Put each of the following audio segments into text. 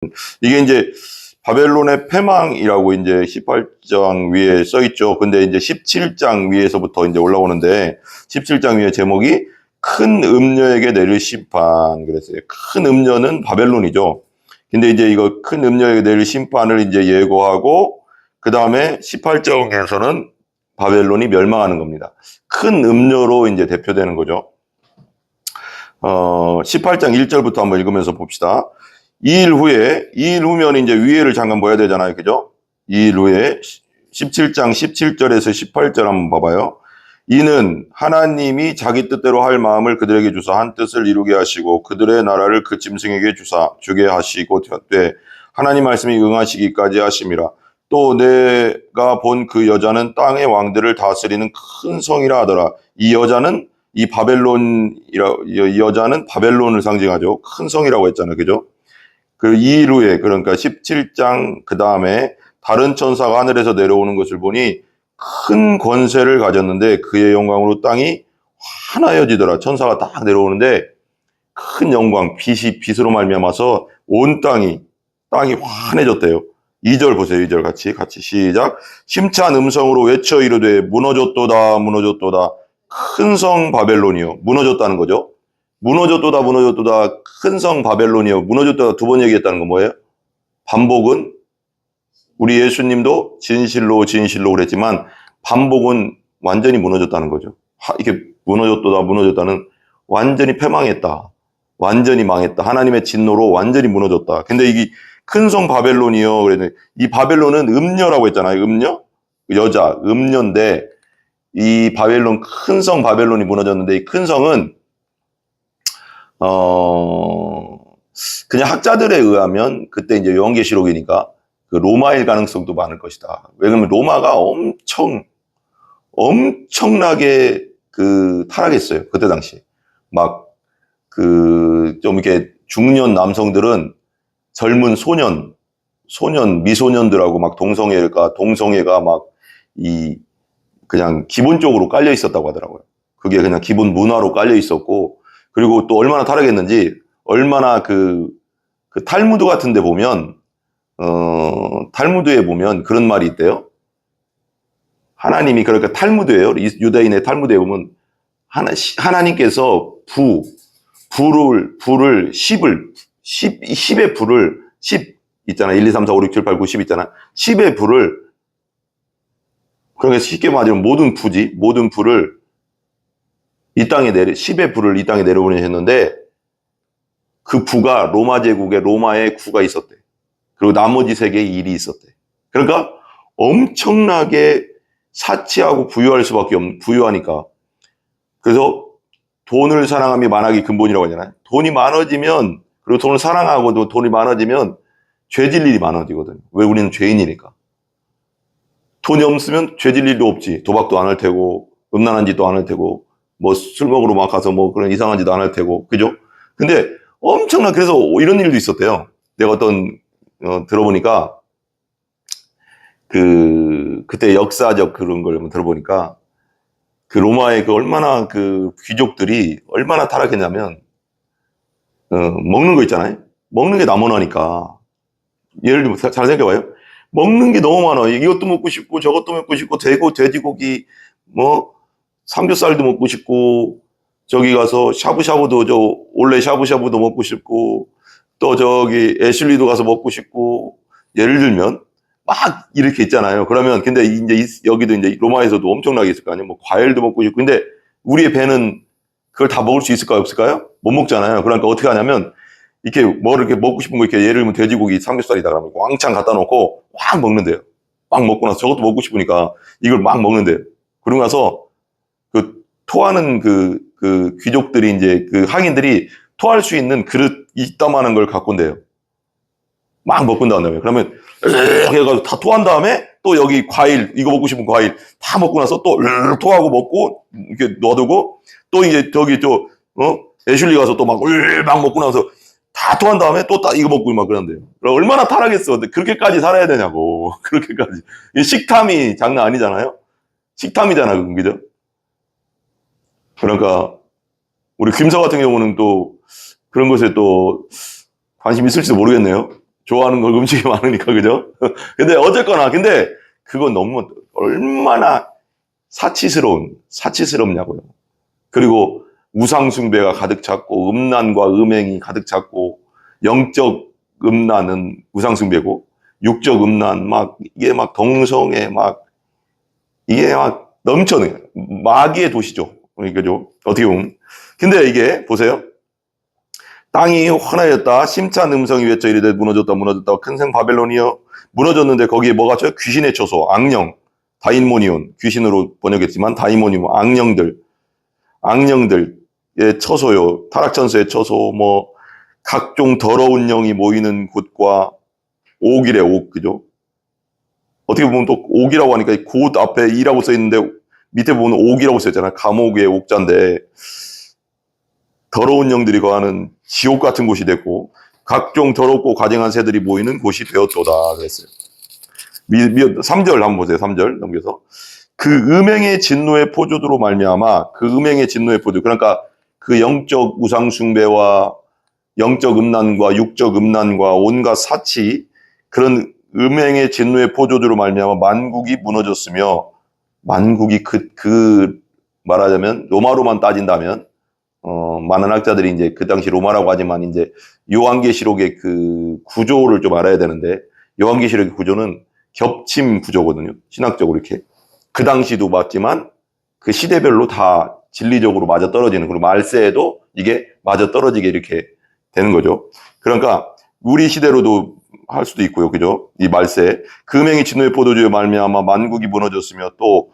여러분. 이게 이제 바벨론의 패망이라고 이제 18장 위에 써 있죠. 근데 이제 17장 위에서부터 이제 올라오는데 17장 위에 제목이 큰 음녀에게 내릴 심판 그랬어요. 큰 음녀는 바벨론이죠. 근데 이제 이거 큰 음녀에게 내릴 심판을 이제 예고하고 그 다음에 18장에서는 바벨론이 멸망하는 겁니다. 큰 음녀로 이제 대표되는 거죠. 18장 1절부터 한번 읽으면서 봅시다. 2일 후면 이제 위에를 잠깐 봐야 되잖아요. 그죠? 2일 후에 17장 17절에서 18절 한번 봐봐요. 이는 하나님이 자기 뜻대로 할 마음을 그들에게 주사 한 뜻을 이루게 하시고 그들의 나라를 그 짐승에게 주게 하시고 되었되 하나님 말씀이 응하시기까지 하심이라. 또 내가 본 그 여자는 땅의 왕들을 다스리는 큰 성이라 하더라. 이 여자는 이 여자는 바벨론을 상징하죠. 큰 성이라고 했잖아요. 그죠? 그 2일 후에 그러니까 17장 그 다음에 다른 천사가 하늘에서 내려오는 것을 보니 큰 권세를 가졌는데 그의 영광으로 땅이 환하여지더라. 천사가 딱 내려오는데 큰 영광, 빛으로 말미암아서 온 땅이 환해졌대요. 2절 보세요. 2절 같이 시작. 심찬 음성으로 외쳐 이르되 무너졌도다 무너졌도다 큰 성 바벨론이요. 무너졌다는 거죠. 무너졌도다 큰 성 바벨론이요. 무너졌도다 두 번 얘기했다는 건 뭐예요? 반복은 우리 예수님도 진실로 그랬지만 반복은 완전히 무너졌다는 거죠. 이게 무너졌다는 완전히 패망했다. 완전히 망했다. 하나님의 진노로 완전히 무너졌다. 근데 이게 큰 성 바벨론이요. 그랬는데 이 바벨론은 음녀라고 했잖아요. 음녀? 여자, 음녀인데 이 바벨론, 큰 성 바벨론이 무너졌는데 이 큰 성은 그냥 학자들에 의하면 그때 이제 요한계시록이니까 그 로마일 가능성도 많을 것이다. 왜냐면 로마가 엄청나게 그 타락했어요. 그때 당시. 막 그 좀 이렇게 중년 남성들은 젊은 미소년들하고 막 동성애가 막 그냥 기본적으로 깔려 있었다고 하더라고요. 그게 그냥 기본 문화로 깔려 있었고, 그리고 또 얼마나 타락했는지, 얼마나 그 탈무드 같은 데 보면, 탈무드에 보면 그런 말이 있대요. 하나님이, 그러니까 탈무드예요. 유대인의 탈무드에 보면, 하나님께서 불을 10의 불을, 10 있잖아. 1, 2, 3, 4, 5, 6, 7, 8, 9, 10 있잖아. 10의 불을, 그러니까 쉽게 말하면 모든 불을 10의 불을 이 땅에 내려보내셨는데 그 부가 로마 제국의 로마의 구가 있었대. 그리고 나머지 세계에 일이 있었대. 그러니까 엄청나게 사치하고 부유하니까. 그래서 돈을 사랑함이 만악이 근본이라고 하잖아요. 돈이 많아지면, 그리고 돈을 사랑하고도 돈이 많아지면 죄질 일이 많아지거든요. 왜? 우리는 죄인이니까. 돈이 없으면 죄질 일도 없지. 도박도 안 할 테고, 음란한 짓도 안 할 테고, 뭐 술 먹으러 막 가서 뭐 그런 이상한 짓도 안 할 테고, 그죠? 근데 그래서 이런 일도 있었대요. 내가 들어보니까, 그때 역사적 그런 걸 들어보니까, 그 로마의 얼마나 귀족들이 얼마나 타락했냐면, 먹는 거 있잖아요. 먹는 게 나무나니까. 예를 들면 잘 생각해봐요. 먹는 게 너무 많아. 이것도 먹고 싶고 저것도 먹고 싶고 돼지고기 뭐 삼겹살도 먹고 싶고 저기 가서 샤브샤브도 원래 샤브샤브도 먹고 싶고 또 저기 애슐리도 가서 먹고 싶고 예를 들면 막 이렇게 있잖아요. 그러면 근데 이제 여기도 이제 로마에서도 엄청나게 있을 거 아니에요. 뭐 과일도 먹고 싶고 근데 우리의 배는 그걸 다 먹을 수 있을까요? 없을까요? 못 먹잖아요. 그러니까 어떻게 하냐면 이렇게 이렇게 먹고 싶은 거 이렇게 예를 들면 돼지고기 삼겹살이다 그러면 왕창 갖다 놓고 확 먹는데요. 막 먹고 나서 저것도 먹고 싶으니까 이걸 막 먹는데요. 그러고 나서 토하는 귀족들이 이제 항인들이 토할 수 있는 그릇 이따만한 걸 갖고 온대요. 막 먹고 난 다음에 그러면 해가지고 다 토한 다음에 또 여기 과일 이거 먹고 싶은 과일 다 먹고 나서 또 토하고 먹고 이렇게 놔두고 또 이제 저기 애슐리 가서 또 막 먹고 나서 다 토한 다음에 또 이거 먹고 막 그런대요. 얼마나 타락했어. 근데 그렇게까지 살아야 되냐고. 그렇게까지. 식탐이 장난 아니잖아요. 식탐이잖아, 그죠? 그러니까 우리 김서 같은 경우는 또 그런 것에 또 관심 있을지도 모르겠네요. 좋아하는 걸 음식이 많으니까, 그죠? 근데 어쨌거나, 근데 그건 너무 얼마나 사치스럽냐고요. 그리고 우상숭배가 가득 찼고, 음란과 음행이 가득 찼고, 영적 음란은 우상숭배고, 육적 음란, 이게 막 동성애, 이게 막 넘쳐요. 마귀의 도시죠. 그죠? 어떻게 보면. 근데 이게, 보세요. 땅이 화나였다. 심찬 음성이 외쳐 이르되 무너졌다 무너졌다. 큰생 바벨론이여 무너졌는데 거기에 뭐가 죠? 귀신의 처소, 악령, 다이모니온, 귀신으로 번역했지만 다이모니온, 악령들의 처소요. 타락천수의 처소, 각종 더러운 영이 모이는 곳과 옥이래, 옥, 그죠? 어떻게 보면 또 옥이라고 하니까 곳 앞에 이라고 써 있는데 밑에 보면 옥이라고 써 있잖아요. 감옥의 옥자인데 더러운 영들이 거하는 지옥 같은 곳이 됐고 각종 더럽고 가증한 새들이 모이는 곳이 되었도다 그랬어요. 3절 한번 보세요. 3절 넘겨서 그 음행의 진노의 포조주로 말미암아 그 음행의 진노의 포조 그러니까 그 영적 우상 숭배와 영적 음란과 육적 음란과 온갖 사치 그런 음행의 진노의 포조주로 말미암아 만국이 무너졌으며 만국이 말하자면 로마로만 따진다면 많은 학자들이 이제 그 당시 로마라고 하지만 이제 요한계시록의 그 구조를 좀 알아야 되는데 요한계시록의 구조는 겹침 구조거든요. 신학적으로 이렇게. 그 당시도 맞지만 그 시대별로 다 진리적으로 맞아 떨어지는 그리고 말세에도 이게 맞아 떨어지게 이렇게 되는 거죠. 그러니까 우리 시대로도 할 수도 있고요. 그죠? 이 말세. 금행이 진노의 포도주에 말미암아 만국이 무너졌으며 또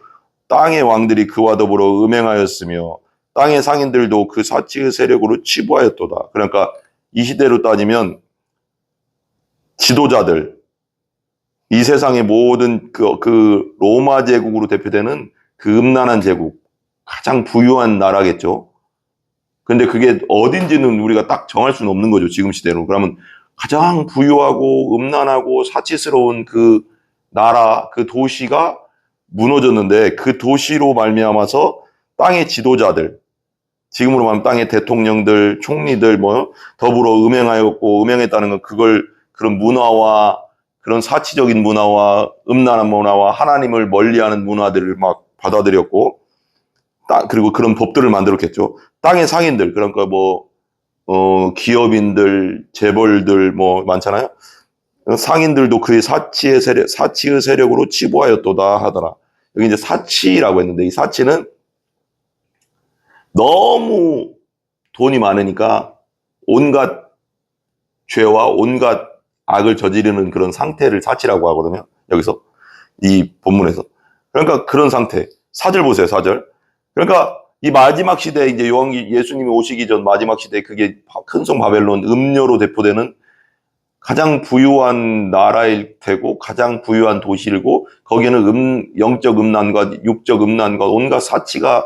땅의 왕들이 그와 더불어 음행하였으며 땅의 상인들도 그 사치의 세력으로 치부하였도다. 그러니까 이 시대로 따지면 지도자들, 이 세상의 모든 그 로마 제국으로 대표되는 그 음란한 제국, 가장 부유한 나라겠죠. 근데 그게 어딘지는 우리가 딱 정할 수는 없는 거죠. 지금 시대로. 그러면 가장 부유하고 음란하고 사치스러운 그 나라, 그 도시가 무너졌는데 그 도시로 말미암아서 땅의 지도자들, 지금으로 말하면 땅의 대통령들, 총리들 더불어 음행하였고 음행했다는 건 그런 문화와 그런 사치적인 문화와 음란한 문화와 하나님을 멀리하는 문화들을 막 받아들였고 그리고 그런 법들을 만들었겠죠. 땅의 상인들 그러니까 기업인들, 재벌들 많잖아요. 상인들도 그의 사치의 세력으로 치부하였도다 하더라. 여기 이제 사치라고 했는데 이 사치는 너무 돈이 많으니까 온갖 죄와 온갖 악을 저지르는 그런 상태를 사치라고 하거든요. 여기서 이 본문에서. 그러니까 그런 상태. 4절 보세요. 4절. 그러니까 이 마지막 시대에 이제 예수님이 오시기 전 마지막 시대에 그게 큰성 바벨론 음료로 대표되는 가장 부유한 나라일 테고 가장 부유한 도시이고 거기는 영적 음란과 육적 음란과 온갖 사치가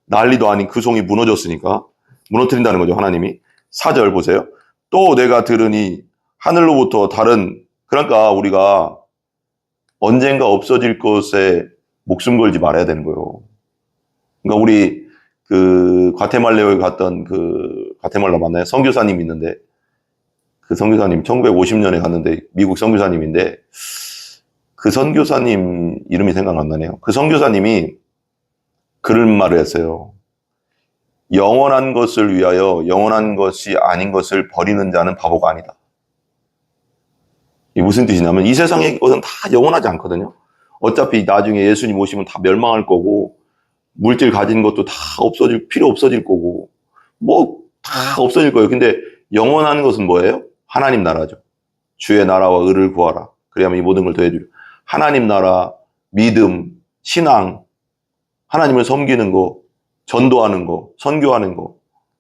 난리도 아닌 그 성이 무너졌으니까 무너뜨린다는 거죠. 하나님이. 4절 보세요. 또 내가 들으니 하늘로부터 그러니까 우리가 언젠가 없어질 것에 목숨 걸지 말아야 되는 거예요. 그러니까 우리 그 과테말라에 갔던 과테말라 맞나요? 선교사님 있는데 그 선교사님 1950년에 갔는데 미국 선교사님인데 그 선교사님 이름이 생각 안 나네요. 그 선교사님이 그런 말을 했어요. 영원한 것을 위하여 영원한 것이 아닌 것을 버리는 자는 바보가 아니다. 이게 무슨 뜻이냐면 이 세상의 것은 다 영원하지 않거든요. 어차피 나중에 예수님 오시면 다 멸망할 거고 물질 가진 것도 다 필요 없어질 거고 다 없어질 거예요. 근데 영원한 것은 뭐예요? 하나님 나라죠. 주의 나라와 의를 구하라. 그래야만 이 모든 걸 더해주려. 하나님 나라, 믿음, 신앙, 하나님을 섬기는 거, 전도하는 거, 선교하는 거,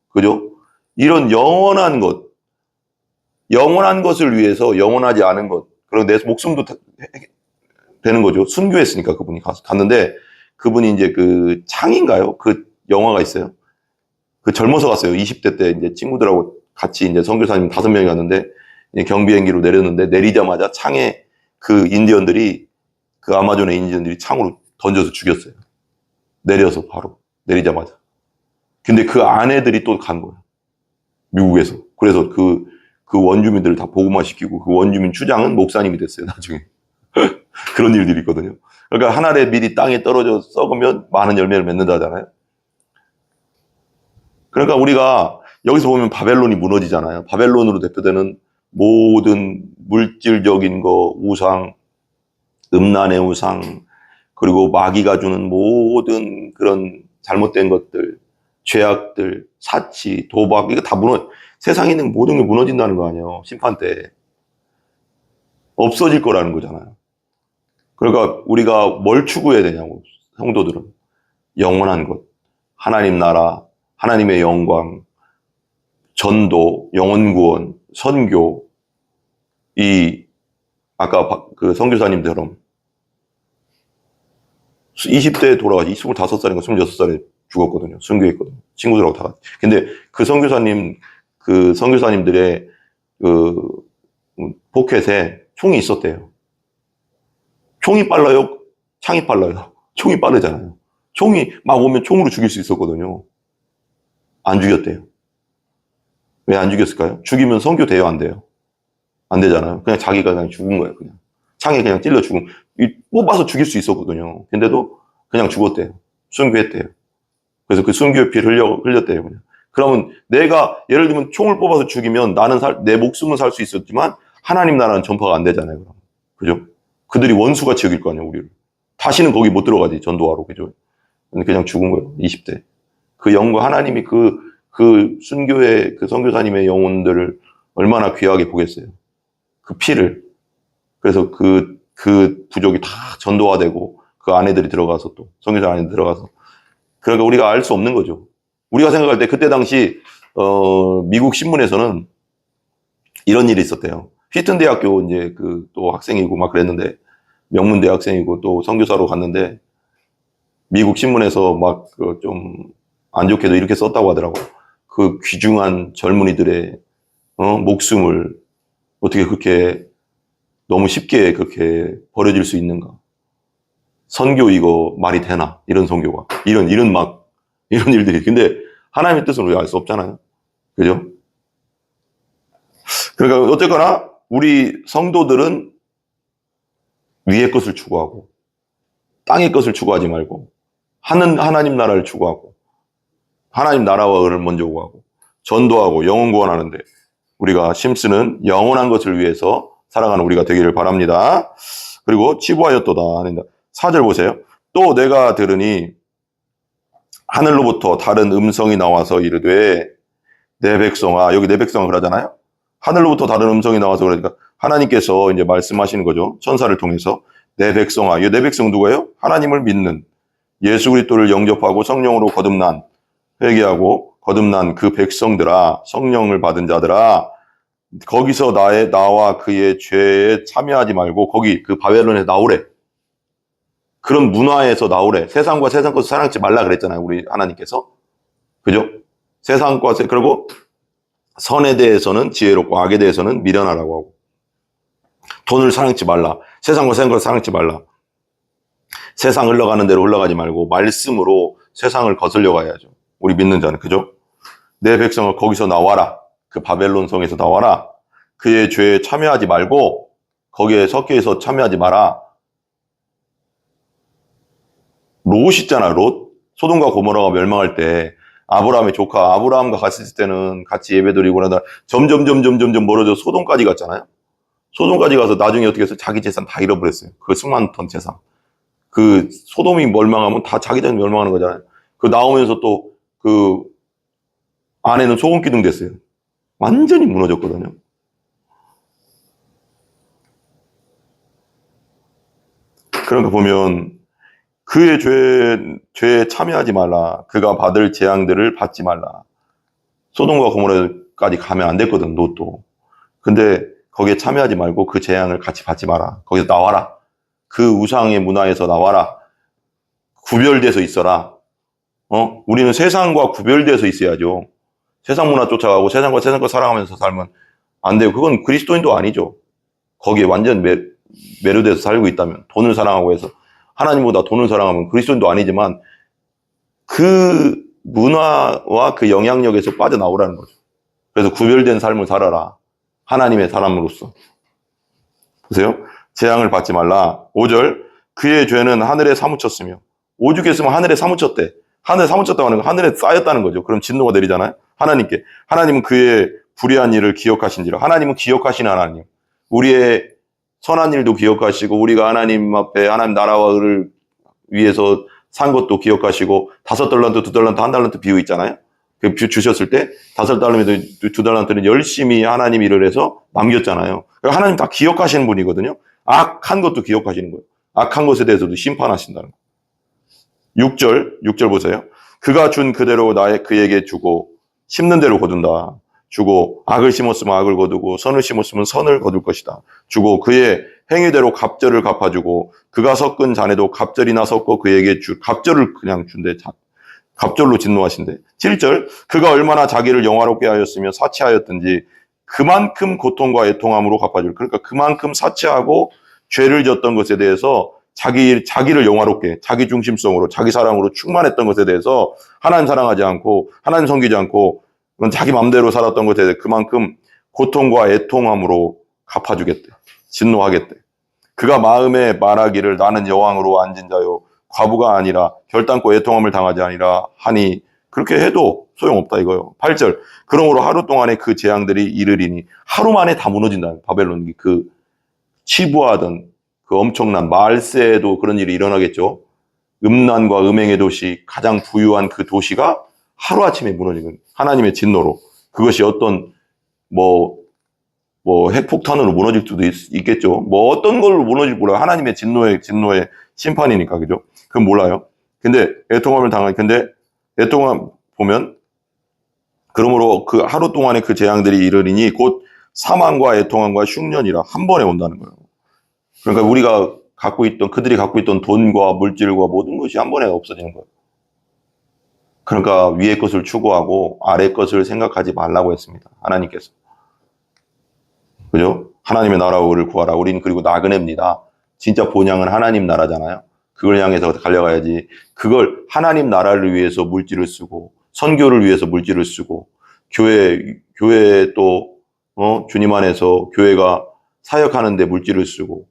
그죠? 이런 영원한 것을 위해서 영원하지 않은 것, 그리고 내 목숨도 되는 거죠. 순교했으니까 그분이 갔는데, 그분이 이제 그 창인가요? 그 영화가 있어요. 그 젊어서 갔어요. 20대 때 이제 친구들하고 같이 이제 선교사님 5명이 갔는데, 경비행기로 내렸는데, 내리자마자 창에 그 아마존의 인디언들이 창으로 던져서 죽였어요. 내려서 바로. 내리자마자. 근데 그 아내들이 또 간 거예요. 미국에서. 그래서 그 그 원주민들을 다 복음화시키고 그 원주민 추장은 목사님이 됐어요, 나중에. 그런 일들이 있거든요. 그러니까 한 알의 밀이 땅에 떨어져 썩으면 많은 열매를 맺는다잖아요. 그러니까 우리가 여기서 보면 바벨론이 무너지잖아요. 바벨론으로 대표되는 모든 물질적인 거, 우상, 음란의 우상, 그리고 마귀가 주는 모든 그런 잘못된 것들, 죄악들, 사치, 도박, 이거 다 세상에 있는 모든 게 무너진다는 거 아니에요. 심판 때. 없어질 거라는 거잖아요. 그러니까 우리가 뭘 추구해야 되냐고, 성도들은. 영원한 것, 하나님 나라, 하나님의 영광, 전도, 영혼구원, 선교, 아까 그 선교사님처럼 20대에 돌아가지, 25살인가 26살에 죽었거든요. 순교했거든요. 친구들하고 다 같이. 근데 그 선교사님들의 그 포켓에 총이 있었대요. 총이 빨라요? 창이 빨라요? 총이 빠르잖아요. 총이 막 오면 총으로 죽일 수 있었거든요. 안 죽였대요. 왜 안 죽였을까요? 죽이면 선교 돼요, 안 돼요? 안 되잖아요. 그냥 자기가 그냥 죽은 거예요, 그냥. 창에 그냥 찔러 죽은. 뽑아서 죽일 수 있었거든요. 근데도 그냥 죽었대요. 순교했대요. 그래서 그 순교의 피를 흘렸대요, 그냥. 그러면 내가 예를 들면 총을 뽑아서 죽이면 내 목숨은 살 수 있었지만 하나님 나라는 전파가 안 되잖아요, 그럼. 그죠? 그들이 원수같이 여길 거 아니에요, 우리를. 다시는 거기 못 들어가지, 전도하러, 그죠? 근데 그냥 죽은 거예요, 20대. 그 영광, 하나님이 그 순교의 그 선교사님의 영혼들을 얼마나 귀하게 보겠어요. 그 피를. 그래서 그 부족이 다 전도화되고 그 아내들이 들어가서 또, 선교사 안에 들어가서. 그러니까 우리가 알 수 없는 거죠. 우리가 생각할 때 그때 당시, 미국 신문에서는 이런 일이 있었대요. 휘튼 대학교 이제 또 학생이고 막 그랬는데, 명문 대학생이고 또 선교사로 갔는데, 미국 신문에서 막 좀 안 좋게도 이렇게 썼다고 하더라고요. 그 귀중한 젊은이들의, 목숨을 어떻게 그렇게 너무 쉽게 그렇게 버려질 수 있는가. 선교 이거 말이 되나? 이런 선교가. 이런 일들이. 근데 하나님의 뜻은 우리가 알 수 없잖아요. 그죠? 그러니까 어쨌거나 우리 성도들은 위의 것을 추구하고 땅의 것을 추구하지 말고 하나님 나라를 추구하고 하나님 나라와 을을 먼저 구하고 전도하고 영혼 구원하는데 우리가 힘쓰는 영원한 것을 위해서 살아가는 우리가 되기를 바랍니다. 그리고 치부하였도다. 4절 보세요. 또 내가 들으니 하늘로부터 다른 음성이 나와서 이르되 내 백성아, 여기 내 백성아 그러잖아요. 하늘로부터 다른 음성이 나와서 그러니까 하나님께서 이제 말씀하시는 거죠. 천사를 통해서 내 백성아, 이 내 백성 누구예요? 하나님을 믿는 예수 그리스도를 영접하고 성령으로 거듭난 회개하고 거듭난 그 백성들아, 성령을 받은 자들아, 거기서 나와 그의 죄에 참여하지 말고 거기 그 바벨론에 나오래. 그런 문화에서 나오래. 세상과 세상 것을 사랑하지 말라 그랬잖아요, 우리 하나님께서. 그죠? 그리고 선에 대해서는 지혜롭고 악에 대해서는 미련하라고 하고 돈을 사랑치 말라. 세상과 세상 것을 사랑치 말라. 세상 흘러가는 대로 흘러가지 말고 말씀으로 세상을 거슬려 가야죠. 우리 믿는 자는. 그죠? 내 백성을 거기서 나와라. 그 바벨론 성에서 나와라. 그의 죄에 참여하지 말고 거기에 섞여서 참여하지 마라. 롯 있잖아, 롯. 소돔과 고모라가 멸망할 때 아브라함의 조카 아브라함과 같이 있을 때는 같이 예배드리고 나다 점점 멀어져 소돔까지 갔잖아요. 소돔까지 가서 나중에 어떻게 해서 자기 재산 다 잃어버렸어요. 그 수만 톤 재산. 그 소돔이 멸망하면 다 자기 재산 멸망하는 거잖아요. 그 나오면서 또 그 아내는 소금 기둥 됐어요. 완전히 무너졌거든요. 그러니까 보면 그의 죄에 참여하지 말라. 그가 받을 재앙들을 받지 말라. 소돔과 고모라까지 가면 안 됐거든, 롯도. 근데 거기에 참여하지 말고 그 재앙을 같이 받지 마라. 거기서 나와라. 그 우상의 문화에서 나와라. 구별돼서 있어라. 우리는 세상과 구별돼서 있어야죠. 세상 문화 쫓아가고 세상과 세상 거 살아가면서 살면 안 돼요. 그건 그리스도인도 아니죠. 거기에 완전 매료돼서 살고 있다면, 돈을 사랑하고 해서 하나님보다 돈을 사랑하면 그리스도인도 아니지만 그 문화와 그 영향력에서 빠져나오라는 거죠. 그래서 구별된 삶을 살아라. 하나님의 사람으로서. 보세요. 재앙을 받지 말라. 5절. 그의 죄는 하늘에 사무쳤으며. 오죽했으면 하늘에 사무쳤대. 하늘에 사무쳤다고 하는 건 하늘에 쌓였다는 거죠. 그럼 진노가 내리잖아요. 하나님께. 하나님은 그의 불의한 일을 기억하신지라. 하나님은 기억하시는 하나님. 우리의 선한 일도 기억하시고 우리가 하나님 앞에 하나님 나라와 의를 위해서 산 것도 기억하시고 5달란트, 2달란트, 1달란트 비유 있잖아요. 그 주셨을 때 5달란트, 2달란트는 열심히 하나님 일을 해서 남겼잖아요. 하나님 다 기억하시는 분이거든요. 악한 것도 기억하시는 거예요. 악한 것에 대해서도 심판하신다는 거예요. 6절 보세요. 그가 준 그대로 그에게 주고 심는 대로 거둔다. 주고 악을 심었으면 악을 거두고 선을 심었으면 선을 거둘 것이다. 주고 그의 행위대로 갑절을 갚아주고 그가 섞은 잔에도 갑절이나 섞어 그에게 갑절을 그냥 준대. 갑절로 진노하신대. 7절. 그가 얼마나 자기를 영화롭게 하였으며 사치하였든지 그만큼 고통과 애통함으로 갚아줄. 그러니까 그만큼 사치하고 죄를 졌던 것에 대해서 자기를 영화롭게 자기 중심성으로 자기 사랑으로 충만했던 것에 대해서 하나님 사랑하지 않고 하나님 섬기지 않고 자기 마음대로 살았던 것에 대해 그만큼 고통과 애통함으로 갚아주겠대. 진노하겠대. 그가 마음에 말하기를 나는 여왕으로 앉은 자요 과부가 아니라 결단코 애통함을 당하지 아니라 하니 그렇게 해도 소용없다 이거요. 8절. 그러므로 하루 동안에 그 재앙들이 이르리니 하루 만에 다 무너진다. 바벨론이 그 치부하던 그 엄청난 말세에도 그런 일이 일어나겠죠. 음란과 음행의 도시, 가장 부유한 그 도시가 하루아침에 무너지는 하나님의 진노로. 그것이 어떤 핵폭탄으로 무너질 수도 있겠죠. 어떤 걸로 무너질 몰라요. 하나님의 진노의 심판이니까, 그죠? 그건 몰라요. 근데 애통함을 근데 애통함 보면 그러므로 그 하루 동안에 그 재앙들이 이르리니 곧 사망과 애통함과 흉년이라 한 번에 온다는 거예요. 그러니까 우리가 그들이 갖고 있던 돈과 물질과 모든 것이 한 번에 없어지는 거예요. 그러니까 위의 것을 추구하고 아래 것을 생각하지 말라고 했습니다. 하나님께서. 그죠? 하나님의 나라와 의를 구하라. 우리는 그리고 나그네입니다. 진짜 본향은 하나님 나라잖아요. 그걸 향해서 달려가야지. 그걸 하나님 나라를 위해서 물질을 쓰고 선교를 위해서 물질을 쓰고 교회 또 주님 안에서 교회가 사역하는 데 물질을 쓰고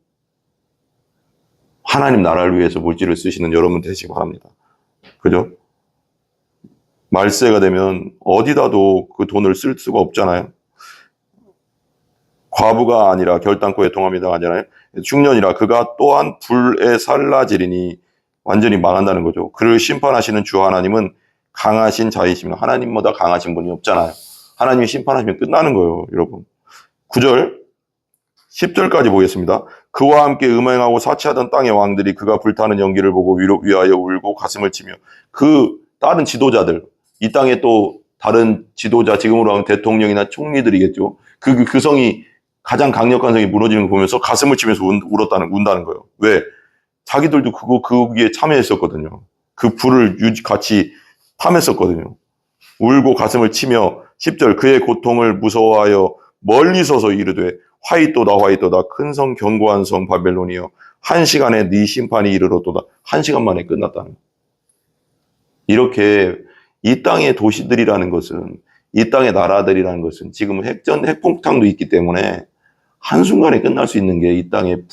하나님 나라를 위해서 물질을 쓰시는 여러분 되시기 바랍니다. 그죠? 말세가 되면 어디다도 그 돈을 쓸 수가 없잖아요. 과부가 아니라 결단코 애통함이 당하잖아요. 흉년이라 그가 또한 불에 살라지리니 완전히 망한다는 거죠. 그를 심판하시는 주 하나님은 강하신 자이십니다. 하나님보다 강하신 분이 없잖아요. 하나님이 심판하시면 끝나는 거예요, 여러분. 9절, 10절까지 보겠습니다. 그와 함께 음행하고 사치하던 땅의 왕들이 그가 불타는 연기를 보고 위하여 울고 가슴을 치며 그 다른 지도자들, 이 땅에 또 다른 지도자, 지금으로 하면 대통령이나 총리들이겠죠. 그 성이 가장 강력한 성이 무너지는 거 보면서 가슴을 치면서 운다는 거예요. 왜? 자기들도 거기에 참여했었거든요. 그 불을 같이 탐했었거든요. 울고 가슴을 치며 10절 그의 고통을 무서워하여 멀리 서서 이르되 화이또다 큰 성 견고한 성 바벨론이여 1시간에 네 심판이 이르렀도다. 1시간 만에 끝났다는 거예요. 이렇게 이 땅의 도시들이라는 것은 이 땅의 나라들이라는 것은 지금 핵폭탄도 있기 때문에 한순간에 끝날 수 있는 게 이 땅의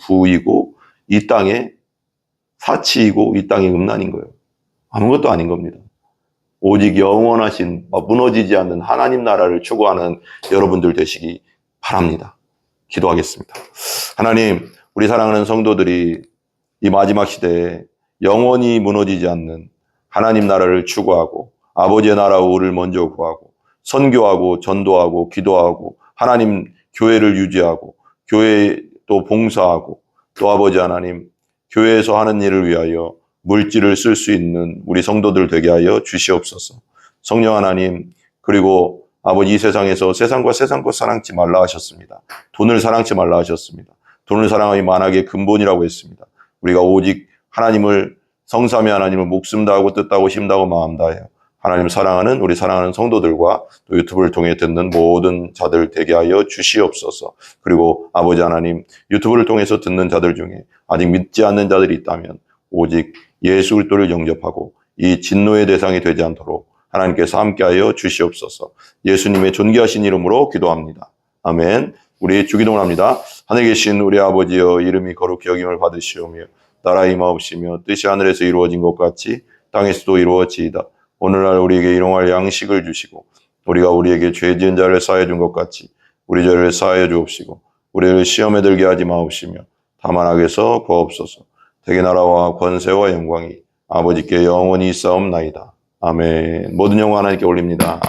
부이고 이 땅의 사치이고 이 땅의 음란인 거예요. 아무것도 아닌 겁니다. 오직 영원하신 무너지지 않는 하나님 나라를 추구하는 여러분들 되시기 바랍니다. 기도하겠습니다. 하나님, 우리 사랑하는 성도들이 이 마지막 시대에 영원히 무너지지 않는 하나님 나라를 추구하고 아버지의 나라와 의를 먼저 구하고 선교하고 전도하고 기도하고 하나님 교회를 유지하고 교회 또 봉사하고 또 아버지 하나님 교회에서 하는 일을 위하여 물질을 쓸 수 있는 우리 성도들 되게 하여 주시옵소서. 성령 하나님, 그리고 아버지 이 세상에서 세상과 세상 것 사랑치 말라 하셨습니다. 돈을 사랑치 말라 하셨습니다. 돈을 사랑함이 만악의 근본이라고 했습니다. 우리가 오직 하나님을 성삼위 하나님을 목숨 다하고 뜻 다하고 힘 다하고 마음 다하여 하나님을 사랑하는 우리 사랑하는 성도들과 또 유튜브를 통해 듣는 모든 자들 되게 하여 주시옵소서. 그리고 아버지 하나님, 유튜브를 통해서 듣는 자들 중에 아직 믿지 않는 자들이 있다면 오직 예수 그리스도를 영접하고 이 진노의 대상이 되지 않도록 하나님께서 함께하여 주시옵소서. 예수님의 존귀하신 이름으로 기도합니다. 아멘. 우리 주기도문 합니다. 하늘에 계신 우리 아버지여, 이름이 거룩히 여김을 받으시오며 나라의 임하옵시며 뜻이 하늘에서 이루어진 것 같이 땅에서도 이루어지이다. 오늘날 우리에게 일용할 양식을 주시고 우리가 우리에게 죄 지은 자를 사하여 준 것 같이 우리 죄를 사하여 주옵시고 우리를 시험에 들게 하지 마옵시며 다만 악에서 구하옵소서. 대개 나라와 권세와 영광이 아버지께 영원히 있사옵나이다. 아멘. 모든 영광 하나님께 올립니다.